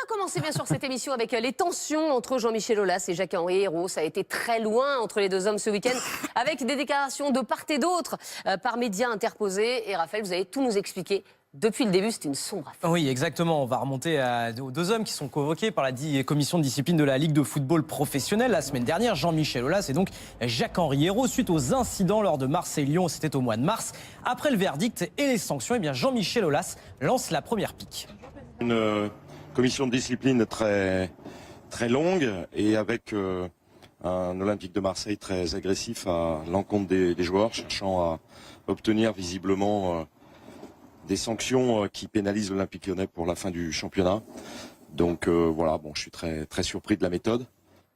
commencer bien sûr cette émission avec les tensions entre Jean-Michel Aulas et Jacques-Henri Hérault. Ça a été très loin entre les deux hommes ce week-end, avec des déclarations de part et d'autre par médias interposés. Et Raphaël, vous allez tout nous expliquer. Depuis le début, c'est une sombre affaire. Oui, exactement. On va remonter aux deux hommes qui sont convoqués par la commission de discipline de la Ligue de football professionnelle la semaine dernière, Jean-Michel Aulas et donc Jacques-Henri Hérault, suite aux incidents lors de Marseille-Lyon, c'était au mois de mars. Après le verdict et les sanctions, eh bien Jean-Michel Aulas lance la première pique. Une commission de discipline très longue et avec un Olympique de Marseille très agressif à l'encontre des joueurs, cherchant à obtenir visiblement des sanctions qui pénalisent l'Olympique Lyonnais pour la fin du championnat. Donc voilà, bon, je suis très surpris de la méthode.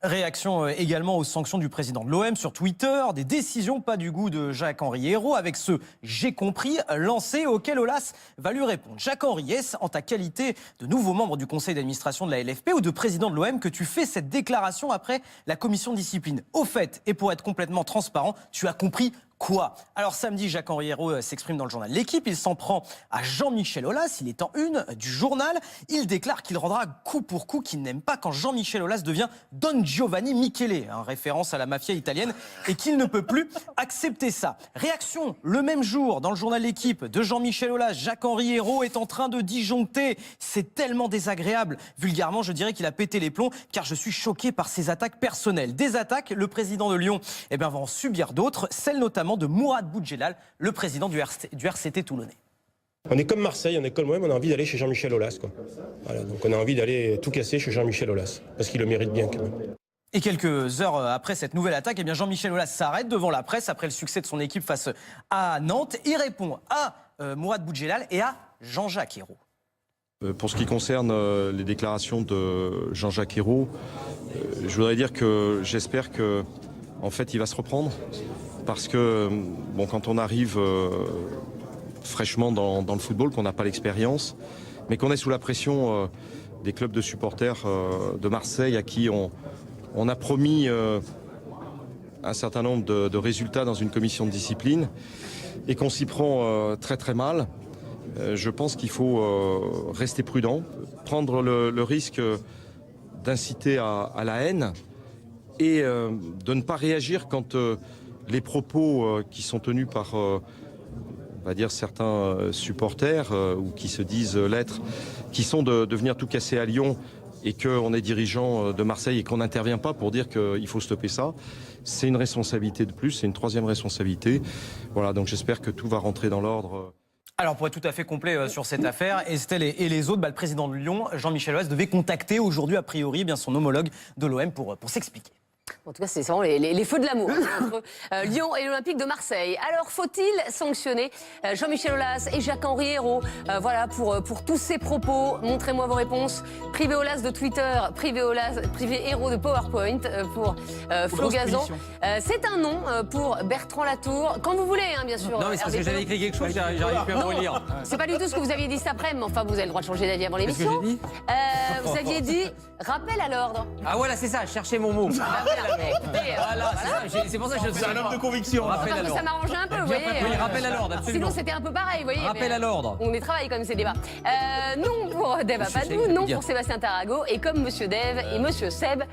Réaction également aux sanctions du président de l'OM sur Twitter, des décisions pas du goût de Jacques-Henri Hérault avec ce « j'ai compris » lancé auquel Aulas va lui répondre. Jacques-Henri, est-ce en ta qualité de nouveau membre du conseil d'administration de la LFP ou de président de l'OM que tu fais cette déclaration après la commission de discipline? Au fait, et pour être complètement transparent, tu as compris quoi? Alors samedi, Jacques-Henri Hérault s'exprime dans le journal L'Équipe. Il s'en prend à Jean-Michel Aulas. Il est en une du journal. Il déclare qu'il rendra coup pour coup, qu'il n'aime pas quand Jean-Michel Aulas devient Don Giovanni Michele, référence à la mafia italienne, et qu'il ne peut plus accepter ça. Réaction le même jour dans le journal L'Équipe de Jean-Michel Aulas. Jacques-Henri Hérault est en train de disjoncter. C'est tellement désagréable. Vulgairement, je dirais qu'il a pété les plombs car je suis choqué par ses attaques personnelles. Des attaques, le président de Lyon va en subir d'autres, celles notamment de Mourad Boudjelal, le président du RCT toulonnais. On est comme Marseille, on est comme moi, on a envie d'aller chez Jean-Michel Aulas, quoi. Voilà, donc on a envie d'aller tout casser chez Jean-Michel Aulas, parce qu'il le mérite bien quand même. Et quelques heures après cette nouvelle attaque, eh bien Jean-Michel Aulas s'arrête devant la presse après le succès de son équipe face à Nantes. Il répond à Mourad Boudjelal et à Jean-Jacques Hérault. Pour ce qui concerne les déclarations de Jean-Jacques Hérault, je voudrais dire que j'espère que, en fait, il va se reprendre. Parce que bon, quand on arrive fraîchement dans le football, qu'on n'a pas l'expérience, mais qu'on est sous la pression des clubs de supporters de Marseille à qui on a promis un certain nombre de résultats dans une commission de discipline et qu'on s'y prend très mal, je pense qu'il faut rester prudent, prendre le risque d'inciter à la haine et de ne pas réagir quand les propos qui sont tenus par, on va dire, certains supporters ou qui se disent l'être, qui sont de venir tout casser à Lyon et qu'on est dirigeant de Marseille et qu'on n'intervient pas pour dire qu'il faut stopper ça, c'est une responsabilité de plus, c'est une troisième responsabilité. Voilà, donc j'espère que tout va rentrer dans l'ordre. Alors pour être tout à fait complet sur cette affaire, Estelle et les autres, le président de Lyon, Jean-Michel Aulas, devait contacter aujourd'hui a priori son homologue de l'OM pour s'expliquer. En tout cas, c'est vraiment les feux de l'amour entre Lyon et l'Olympique de Marseille. Alors, faut-il sanctionner Jean-Michel Aulas et Jacques-Henri Hérault voilà, pour tous ces propos. Montrez-moi vos réponses. Privé Aulas de Twitter, privé Hérault de PowerPoint pour Flo Gazan. C'est un nom pour Bertrand Latour. Quand vous voulez, bien sûr. Non, mais c'est parce que j'avais écrit quelque chose, j'arrive plus à me relire. C'est pas du tout ce que vous aviez dit cet après-midi, mais enfin, vous avez le droit de changer d'avis avant l'émission. Vous aviez dit rappel à l'ordre. Ah voilà, c'est ça, cherchez mon mot. Voilà, c'est pour ça que je suis un homme de conviction. Ça m'arrangeait un peu, vous voyez. Oui, rappel à l'ordre, absolument. Sinon, c'était un peu pareil, vous voyez. Rappel à l'ordre. On y travaille comme ces débats. Non pour Dave Apadou, non pour Sébastien Tarago, et comme Monsieur Dave et Monsieur Seb,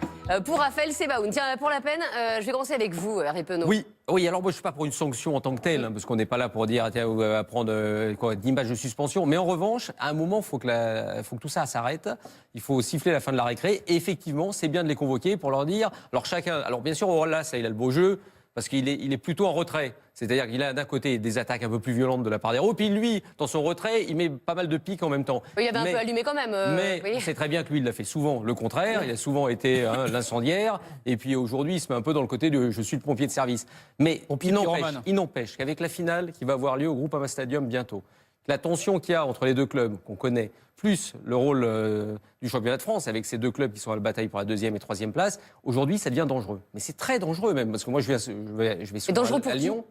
pour Raphaël Sebaoun. Tiens, pour la peine, je vais commencer avec vous, Hervé Penaud. Oui, alors moi je ne suis pas pour une sanction en tant que telle, parce qu'on n'est pas là pour dire à prendre d'image de suspension. Mais en revanche, à un moment, il faut que tout ça s'arrête. Il faut siffler la fin de la récré. Et effectivement, c'est bien de les convoquer pour leur dire. Alors chacun. Alors bien sûr, Aulas, il a le beau jeu. Parce qu'il est plutôt en retrait. C'est-à-dire qu'il a d'un côté des attaques un peu plus violentes de la part d'Hérault, puis lui, dans son retrait, il met pas mal de piques en même temps. Il avait un peu allumé quand même. Mais on sait très bien que lui, il a fait souvent le contraire. Il a souvent été l'incendiaire. Et puis aujourd'hui, il se met un peu dans le côté de je suis le pompier de service. Mais il n'empêche qu'avec la finale qui va avoir lieu au Groupama Stadium bientôt, la tension qu'il y a entre les deux clubs qu'on connaît, plus le rôle du championnat de France, avec ces deux clubs qui sont à la bataille pour la 2e et 3e place, aujourd'hui, ça devient dangereux. Mais c'est très dangereux même, parce que moi, je vais souvent à Lyon.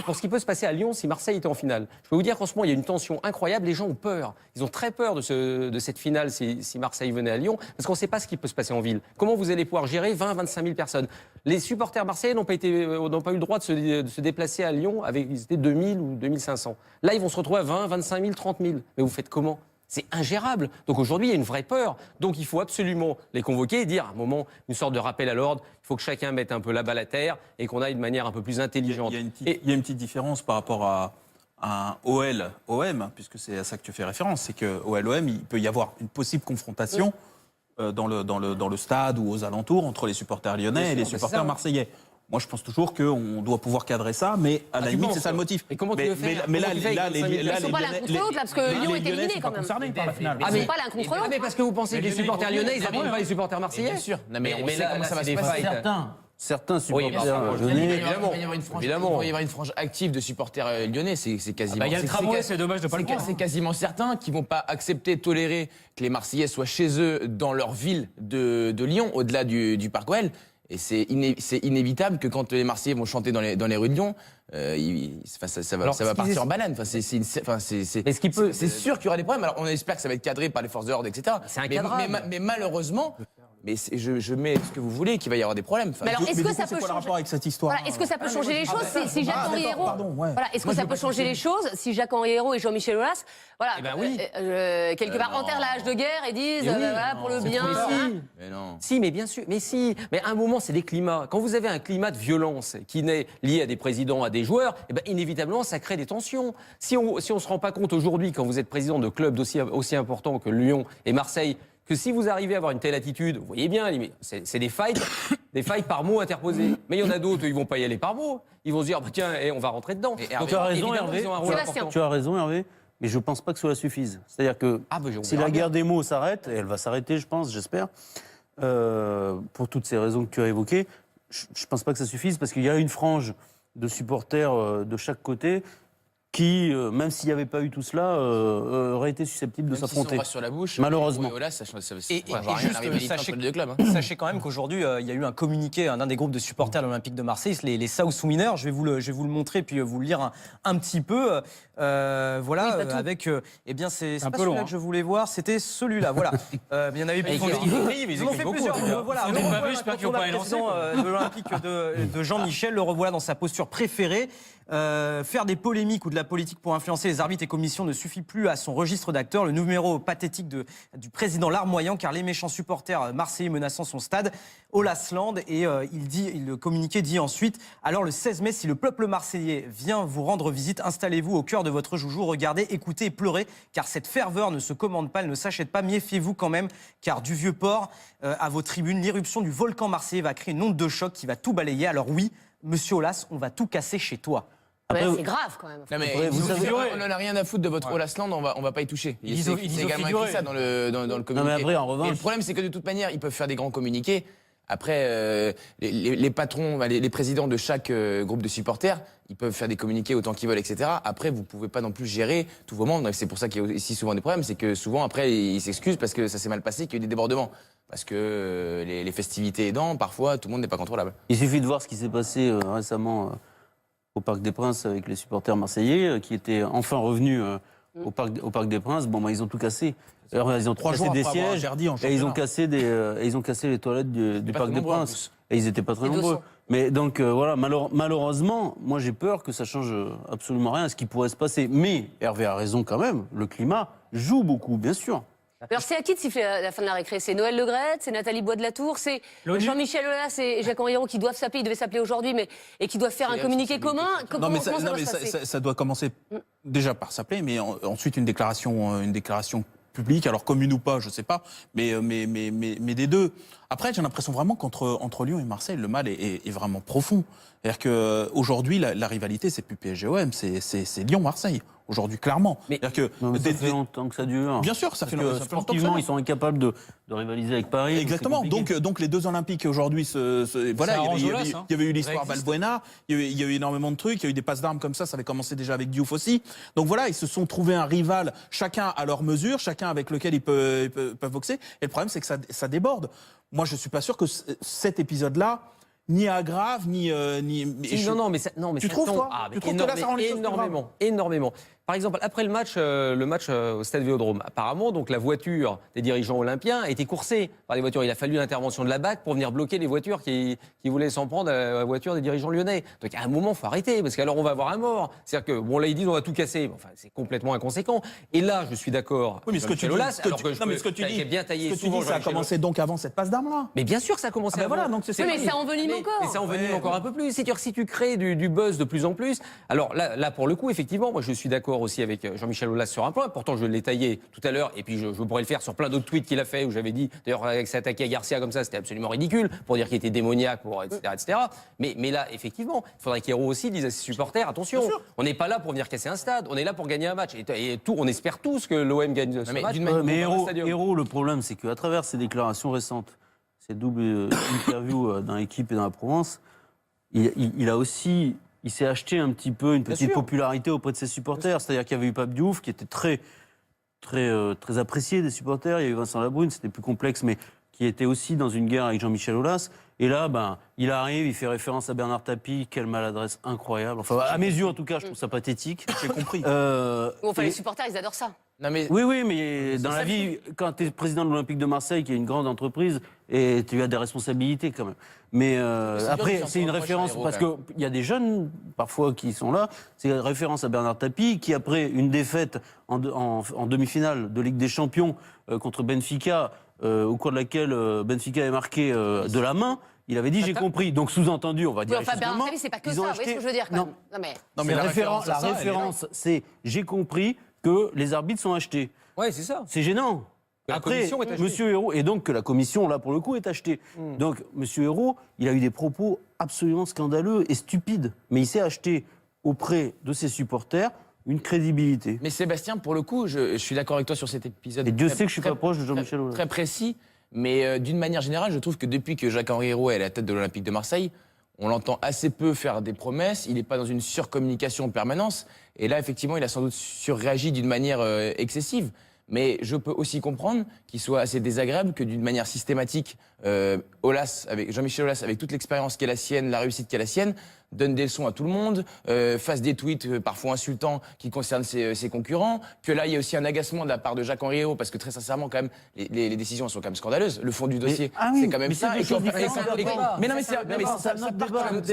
Pour ce qui peut se passer à Lyon si Marseille était en finale. Je peux vous dire qu'en ce moment, il y a une tension incroyable. Les gens ont peur. Ils ont très peur de cette finale si Marseille venait à Lyon, parce qu'on ne sait pas ce qui peut se passer en ville. Comment vous allez pouvoir gérer 20-25 000 personnes? Les supporters marseillais n'ont pas eu le droit de se déplacer à Lyon. Ils étaient 2000 ou 2500. Là, ils vont se retrouver à 20, 25 000, 30 000. Mais vous faites comment? c'est ingérable. Donc aujourd'hui, il y a une vraie peur. Donc il faut absolument les convoquer et dire à un moment une sorte de rappel à l'ordre. Il faut que chacun mette un peu la balle à terre et qu'on aille de manière un peu plus intelligente. Il y a une petite différence par rapport à un OL-OM, puisque c'est à ça que tu fais référence. C'est que OL-OM, il peut y avoir une possible confrontation dans le stade ou aux alentours entre les supporters lyonnais et les supporters marseillais. Moi, je pense toujours qu'on doit pouvoir cadrer ça, mais à la limite, c'est ça le motif. Et comment tu veux faire? Mais là, Ils ne sont pas l'un contre l'autre, là, parce que Lyon est éliminé quand même. Concernés par la finale. Ils ne sont pas l'un contre l'autre. Mais parce que vous pensez que les supporters lyonnais, ils n'attendent pas les supporters marseillais? Bien sûr. Non, mais on sait là, comment ça va se c'est des passer. fights. Certains Oui, supporters lyonnais. Il va Évidemment. y avoir une frange active de supporters lyonnais, c'est quasiment. Il y a le tramway, c'est dommage de pas le voir. C'est quasiment certain qu'ils vont pas accepter, tolérer que les Marseillais soient chez eux dans leur ville de Lyon, au-delà du Parc OL. Et c'est inévitable que quand les Marseillais vont chanter dans les rues de Lyon, ça va partir en banane. Enfin, c'est sûr qu'il y aura des problèmes. Alors on espère que ça va être cadré par les forces de l'ordre, etc. C'est un cadrage. Mais malheureusement, je mets ce que vous voulez, qu'il va y avoir des problèmes. Enfin, Mais alors, est-ce que ça c'est peut quoi le changer rapport avec cette histoire? Voilà, est-ce que ça peut changer les choses si Jacques-Henri Hérault voilà, est-ce que ça peut changer les choses si Jacques-Henri Hérault et Jean-Michel Aulas voilà, quelque part enterrent la hache de guerre et disent voilà, pour le bien. Mais non. Si, mais bien sûr, mais si. Mais à un moment, c'est des climats. Quand vous avez un climat de violence qui n'est lié à des présidents, à des joueurs, eh ben, inévitablement, ça crée des tensions. Si on se rend pas compte aujourd'hui, quand vous êtes président de clubs aussi importants que Lyon et Marseille, que si vous arrivez à avoir une telle attitude, vous voyez bien, c'est des failles par mots interposés. Mais il y en a d'autres, ils vont pas y aller par mots. Ils vont se dire, bah, tiens, on va rentrer dedans. Donc, tu as raison, évidemment, Hervé. ils ont un rôle important. Tu as raison, Hervé. Mais je ne pense pas que cela suffise. C'est-à-dire que si la guerre des mots s'arrête, et elle va s'arrêter, je pense, j'espère, pour toutes ces raisons que tu as évoquées, je ne pense pas que ça suffise parce qu'il y a une frange de supporters de chaque côté qui, même s'il n'y avait pas eu tout cela, aurait été susceptible de s'affronter. Sur la bouche, malheureusement. Et Sachez quand même qu'aujourd'hui, il y a eu un communiqué d'un des groupes de supporters de l'Olympique de Marseille, les South Winners. Je vais vous le montrer puis vous le lire un petit peu. Voilà, Oui, avec. Eh bien, c'est pas peu celui-là long, que je voulais voir, c'était celui-là. Voilà. Il y en avait plus. Ils ont fait plusieurs. Voilà, On le n'a pas revoilà, vu, j'espère qu'ils quand vont on a pas le élancer, président de l'Olympique de Jean-Michel, le revoilà dans sa posture préférée. Faire des polémiques ou de la politique pour influencer les arbitres et commissions ne suffit plus à son registre d'acteur. Le numéro pathétique du président larmoyant car les méchants supporters marseillais menaçant son stade, Olasland. Et le communiqué dit ensuite: alors le 16 mai, si le peuple marseillais vient vous rendre visite, installez-vous au cœur de votre joujou, regardez, écoutez et pleurez, car cette ferveur ne se commande pas, elle ne s'achète pas. Méfiez-vous quand même, car du vieux port à vos tribunes, l'irruption du volcan marseillais va créer une onde de choc qui va tout balayer. Alors oui, monsieur Aulas, on va tout casser chez toi. c'est grave quand même. Non mais Après, vous savez- on n'en a rien à foutre de votre Olasland, on va pas y toucher. Ils ont C'est également figuré. écrit ça dans le communiqué. Non, mais après, en revanche- Et le problème, c'est que de toute manière, ils peuvent faire des grands communiqués. Après, les patrons, les présidents de chaque groupe de supporters, ils peuvent faire des communiqués autant qu'ils veulent, etc. Après, vous pouvez pas non plus gérer tous vos membres. C'est pour ça qu'il y a aussi souvent des problèmes. C'est que souvent, après, ils s'excusent parce que ça s'est mal passé, qu'il y a eu des débordements. Parce que les festivités aidant, parfois, tout le monde n'est pas contrôlable. Il suffit de voir ce qui s'est passé récemment au Parc des Princes avec les supporters marseillais qui étaient enfin revenus au Parc des Princes. Bon, ils ont tout cassé. Alors, ils ont cassé des sièges et ils ont cassé les toilettes du pas Parc très des nombreux, en Princes. Et ils n'étaient pas très Et nombreux. 200. Mais donc voilà, malheureusement, moi j'ai peur que ça change absolument rien à ce qui pourrait se passer. Mais Hervé a raison quand même, le climat joue beaucoup, bien sûr. Alors c'est à qui de siffler la fin de la récré? C'est Noël Le Graët, c'est Nathalie Bois de la Tour, c'est Jean-Michel Aulas et Jacques-Henri Hérault qui doivent s'appeler, ils devaient s'appeler aujourd'hui, et qui doivent faire un communiqué commun. Non, mais Comment ça va se passer? ça doit commencer déjà par s'appeler, mais ensuite une déclaration publique, alors commune ou pas, je sais pas, mais des deux. Après, j'ai l'impression vraiment qu'entre Lyon et Marseille, le mal est vraiment profond. C'est-à-dire qu'aujourd'hui, la rivalité, c'est plus PSG-OM, c'est Lyon-Marseille. Aujourd'hui, clairement. Mais- C'est-à-dire que Non, mais ça fait longtemps que ça dure. Bien sûr, ça fait Parce que longtemps que ça sportivement, dure. ils sont incapables de rivaliser avec Paris. Exactement. c'est compliqué. Donc les deux Olympiques aujourd'hui, voilà, arrange il y Aulas, hein. avait eu l'histoire Valbuena, il y a eu énormément de trucs, il y a eu des passes d'armes comme ça avait commencé déjà avec Diouf aussi. Donc voilà, ils se sont trouvés un rival, chacun à leur mesure, chacun avec lequel ils peuvent boxer. Et le problème, c'est que ça déborde. Moi, je suis pas sûr que cet épisode-là ni aggrave, ni. Si, non, mais Tu trouves, toi Tu trouves que là, ça rend les choses plus graves énormément. Par exemple, après le match au Stade Vélodrome, apparemment, donc la voiture des dirigeants olympiens a été coursée par les voitures. Il a fallu l'intervention de la BAC pour venir bloquer les voitures qui voulaient s'en prendre à la voiture des dirigeants lyonnais. Donc à un moment, il faut arrêter, parce qu'alors on va avoir un mort. C'est-à-dire que, bon, là, ils disent on va tout casser. Enfin, c'est complètement inconséquent. Et là, je suis d'accord. Oui, mais ce que tu dis, j'ai bien taillé ça a commencé donc avant cette passe d'armes-là. Mais bien sûr que ça a commencé avant. Voilà, donc c'est ça. Mais ça envenime encore. Mais ça envenime encore un peu plus. C'est-à-dire que si tu crées du buzz de plus en plus. Alors là, pour le coup, effectivement, moi, je suis d'accord aussi avec Jean-Michel Aulas sur un point. Pourtant, je l'ai taillé tout à l'heure, et puis je pourrais le faire sur plein d'autres tweets qu'il a fait, où j'avais dit, d'ailleurs, avec s'attaquer à Garcia comme ça, c'était absolument ridicule, pour dire qu'il était démoniaque, etc. Mais là, effectivement, il faudrait qu'Hérault aussi dise à ses supporters, attention, on n'est pas là pour venir casser un stade, on est là pour gagner un match. Et on espère tous que l'OM gagne ce match. Mais Hérault, le problème, c'est qu'à travers ses déclarations récentes, ces doubles interviews dans l'équipe et dans la Provence, il s'est acheté un petit peu une petite popularité auprès de ses supporters. C'est-à-dire qu'il y avait eu Pape Diouf, qui était très apprécié des supporters. Il y a eu Vincent Labrune, c'était plus complexe, mais qui était aussi dans une guerre avec Jean-Michel Aulas. Et là, il arrive, il fait référence à Bernard Tapie. Quelle maladresse incroyable. Enfin, à mes yeux, en tout cas, je trouve ça pathétique. J'ai compris. Les supporters, ils adorent ça. Non, mais... Oui, mais dans la vie, quand tu es président de l'Olympique de Marseille, qui est une grande entreprise, et tu as des responsabilités quand même. Mais après, c'est une référence, parce qu'il y a des jeunes, parfois, qui sont là. C'est une référence à Bernard Tapie, qui, après une défaite en demi-finale de Ligue des Champions contre Benfica, au cours de laquelle Benfica avait marqué de la main, il avait dit j'ai compris. Donc sous-entendu, on va dire. Oui, enfin, Bernard Tapie, c'est pas que ça, vous voyez ce que je veux dire quand même. Non, mais la référence, c'est j'ai compris que les arbitres sont achetés. Ouais, c'est ça. C'est gênant. Après, Monsieur Hérault, et donc que la commission, là, pour le coup, est achetée. Donc, Monsieur Hérault, il a eu des propos absolument scandaleux et stupides. Mais il s'est acheté auprès de ses supporters une crédibilité. Mais Sébastien, pour le coup, je suis d'accord avec toi sur cet épisode. Et Dieu sait que je suis pas proche de Jean-Michel Aulas. Très précis, mais d'une manière générale, je trouve que depuis que Jacques-Henri Hérault est à la tête de l'Olympique de Marseille, on l'entend assez peu faire des promesses, il n'est pas dans une surcommunication en permanence, et là, effectivement, il a sans doute surréagi d'une manière excessive. Mais je peux aussi comprendre qu'il soit assez désagréable que d'une manière systématique, Jean-Michel Aulas, avec toute l'expérience qui est la sienne, la réussite qui est la sienne, donne des leçons à tout le monde, fasse des tweets parfois insultants qui concernent ses concurrents, que là, il y a aussi un agacement de la part de Jacques-Henri Hérault, parce que très sincèrement, quand même, les décisions sont quand même scandaleuses. Le fond du dossier, c'est quand même ça. Mais non, mais ça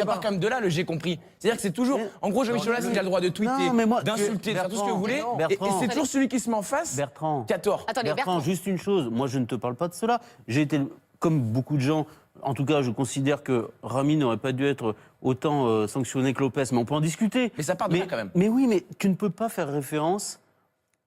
part quand même de là, le j'ai compris. C'est-à-dire que c'est toujours... En gros, Jean-Michel Aulas, il a le droit de tweeter, d'insulter, de faire tout ce que vous voulez, et c'est toujours celui qui se met en face qui a tort. Bertrand, juste une chose, moi je ne te parle pas de cela. J'ai été, comme beaucoup de gens, en tout cas je considère que Rami n'aurait pas dû être autant sanctionné que Lopez, mais on peut en discuter. Mais ça part de là quand même. Mais oui, mais tu ne peux pas faire référence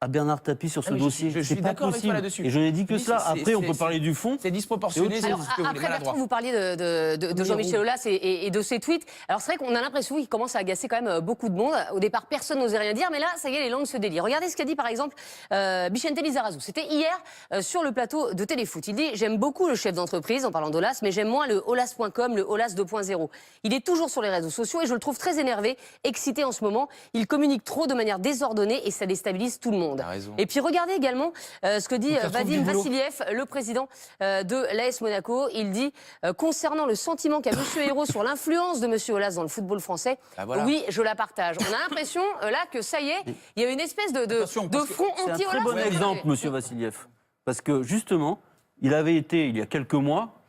à Bernard Tapie sur ce dossier. Je suis d'accord avec toi là-dessus. Et je n'ai dit que cela. Après, on peut parler du fond. C'est disproportionné. Après, Bertrand, vous parliez de Jean-Michel Aulas et de ses tweets. Alors, c'est vrai qu'on a l'impression qu'il commence à agacer quand même beaucoup de monde. Au départ, personne n'osait rien dire, mais là, ça y est, les langues se délient. Regardez ce qu'a dit, par exemple, Vicente Lizarazu. C'était hier sur le plateau de Téléfoot. Il dit « J'aime beaucoup le chef d'entreprise, en parlant d'Aulas, mais j'aime moins le Aulas.com, le Aulas 2.0. Il est toujours sur les réseaux sociaux et je le trouve très énervé, excité en ce moment. Il communique trop de manière désordonnée et ça déstabilise tout le monde. » Et puis, regardez également ce que dit Vadim Vassiliev, le président de l'AS Monaco. Il dit, concernant le sentiment qu'a M. Hérault sur l'influence de M. Aulas dans le football français, oui, je la partage. On a l'impression, là, que ça y est, il y a une espèce de front anti-Aulas. C'est un très bon exemple, M. Vassiliev. Parce que, justement, il avait été, il y a quelques mois,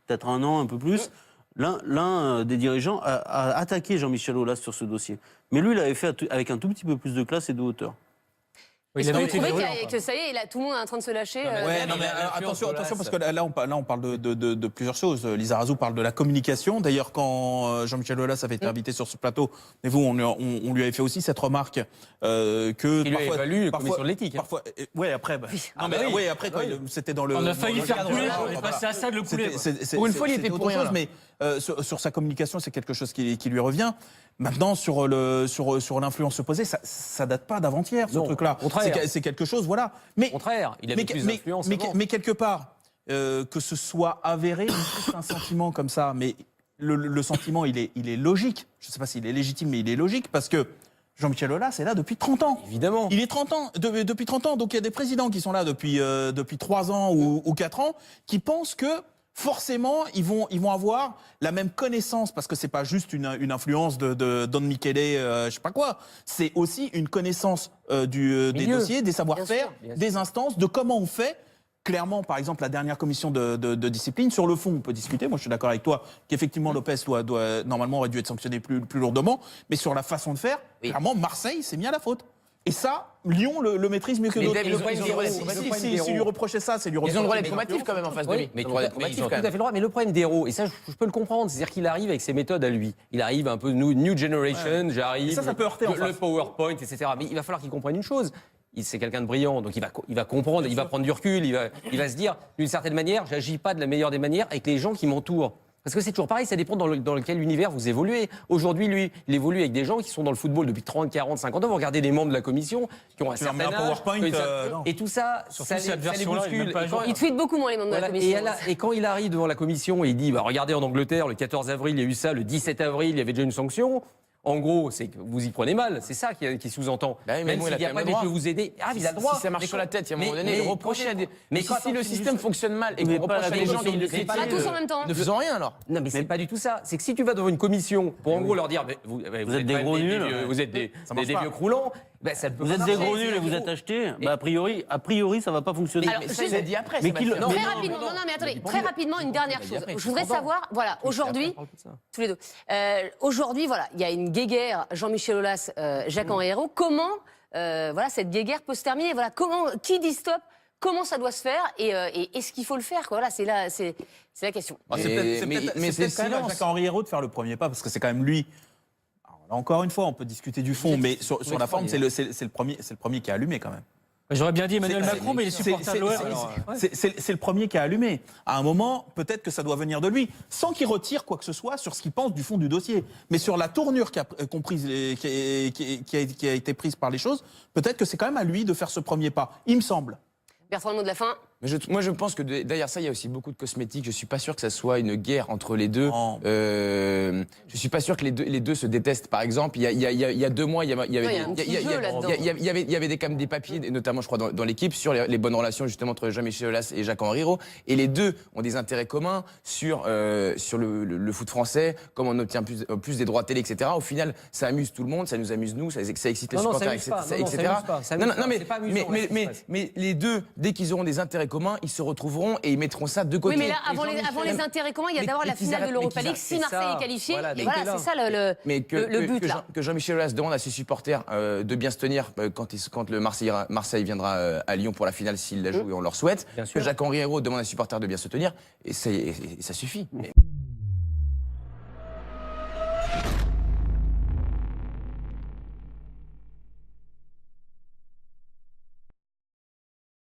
peut-être un an, un peu plus, l'un des dirigeants a attaqué Jean-Michel Aulas sur ce dossier. Mais lui, il l'avait fait avec un tout petit peu plus de classe et de hauteur. Est-ce que vous trouvez que ça y est, là, tout le monde est en train de se lâcher attention, parce que là, on parle de plusieurs choses. Lizarazu parle de la communication. D'ailleurs, quand Jean-Michel Aulas avait été invité sur ce plateau, et vous, on lui avait fait aussi cette remarque que il lui a évalué la commission de l'éthique. Oui, après. Après, c'était dans le. On a failli faire couler. On est passé à ça de le couler. Pour une fois, il était pour rien. Mais sur sa communication, c'est quelque chose qui lui revient. Maintenant, sur l'influence opposée, ça date pas d'avant-hier, ce truc-là. C'est quelque chose, voilà. Mais, au contraire, il avait plus d'influence. Mais quelque part, que ce soit avéré, un sentiment comme ça, mais le sentiment, il est logique. Je ne sais pas s'il est légitime, mais il est logique, parce que Jean-Michel Aulas est là depuis 30 ans. Évidemment. Il est 30 ans, depuis 30 ans. Donc il y a des présidents qui sont là depuis 3 ans ou 4 ans, qui pensent que forcément, ils vont avoir la même connaissance, parce que c'est pas juste une influence de Don Michele, je sais pas quoi. C'est aussi une connaissance des dossiers, des savoir-faire, des instances, de comment on fait. Clairement, par exemple, la dernière commission de discipline, sur le fond, on peut discuter. Moi, je suis d'accord avec toi qu'effectivement, Lopez normalement aurait dû être sanctionné plus lourdement. Mais sur la façon de faire, clairement, Marseille s'est mis à la faute. Et ça, Lyon le maîtrise mieux que d'autres. Si lui reprochait ça, c'est lui reprocher. Ils ont le droit d'être combatif quand même en face de lui. Mais ils ont tout à fait le droit. Mais le problème d'Hérault, et ça je peux le comprendre, c'est-à-dire qu'il arrive avec ses méthodes à lui. Il arrive un peu New Generation, j'arrive, ça peut heurter en face. le PowerPoint, etc. Mais il va falloir qu'il comprenne une chose. C'est quelqu'un de brillant, donc il va comprendre, il va prendre du recul, il va se dire, d'une certaine manière, j'agis pas de la meilleure des manières avec les gens qui m'entourent. Parce que c'est toujours pareil, ça dépend dans quel univers vous évoluez. Aujourd'hui, lui, il évolue avec des gens qui sont dans le football depuis 30, 40, 50 ans. Vous regardez les membres de la commission qui ont un certain âge. PowerPoint, et tout ça, ça les bouscule. Il tweet beaucoup moins les membres de la commission. Et quand il arrive devant la commission et il dit, regardez en Angleterre, le 14 avril, il y a eu ça, le 17 avril, il y avait déjà une sanction. En gros, c'est que vous y prenez mal, c'est ça qui sous-entend. Bah oui, même s'il n'y a pas mais je peux vous aider. Ah, il a le droit. Si ça marche sur la tête, il y a un moment donné, reprocher à des. Mais si le système fonctionne mal et qu'on reproche à des gens qui le critiquent, pas tous en même temps. Ne faisons rien alors. Non, mais c'est pas du tout ça. C'est que si tu vas devant une commission pour en gros leur dire, vous êtes des gros nuls, vous êtes des vieux croulants. Vous êtes des gros nuls et vous êtes achetés. A priori, ça va pas fonctionner. Alors, Ça c'est dit après. très rapidement, mais attendez, très rapidement, une dernière chose. Je voudrais savoir, voilà, aujourd'hui, tous les deux, aujourd'hui, voilà, il y a une guéguerre, Jean-Michel Aulas, Jacques-Henri Hérault. Comment, voilà, cette guéguerre peut se terminer? Voilà, qui dit stop? Comment ça doit se faire et est-ce qu'il faut le faire, quoi? Voilà, c'est la question. C'est peut-être quand même à Jacques-Henri Hérault de faire le premier pas, parce que c'est quand même lui. Alors, encore une fois, on peut discuter du fond, mais sur la forme, c'est le premier qui a allumé quand même. J'aurais bien dit Emmanuel Macron, mais il est supporter de l'OM. C'est le premier qui a allumé. À un moment, peut-être que ça doit venir de lui, sans qu'il retire quoi que ce soit sur ce qu'il pense du fond du dossier. Mais sur la tournure qui a été prise par les choses, peut-être que c'est quand même à lui de faire ce premier pas, il me semble. Bertrand, le mot de la fin. Moi, je pense que derrière ça, il y a aussi beaucoup de cosmétiques. Je suis pas sûr que ça soit une guerre entre les deux. Je suis pas sûr que les deux se détestent. Par exemple, il y a 2 mois, il y avait des papiers, notamment, je crois, dans l'équipe, sur les bonnes relations justement entre Jean-Michel Aulas et Jacques-Henri Hérault. Et les deux ont des intérêts communs sur le foot français, comme on obtient plus des droits télé, etc. Au final, ça amuse tout le monde, ça nous amuse nous, ça excite les supporters, etc. Mais les deux, dès qu'ils auront des intérêts communs, ils se retrouveront et ils mettront ça de côté. Oui, mais là, avant les intérêts communs, il y a d'abord la finale de l'Europa League. Si Marseille est qualifié, et voilà, c'est ça le but là. Que Jean-Michel Aulas demande à ses supporters de bien se tenir quand le Marseille viendra à Lyon pour la finale s'il la joue et on leur souhaite. Que Jacques-Henri Hérault demande à ses supporters de bien se tenir et ça suffit.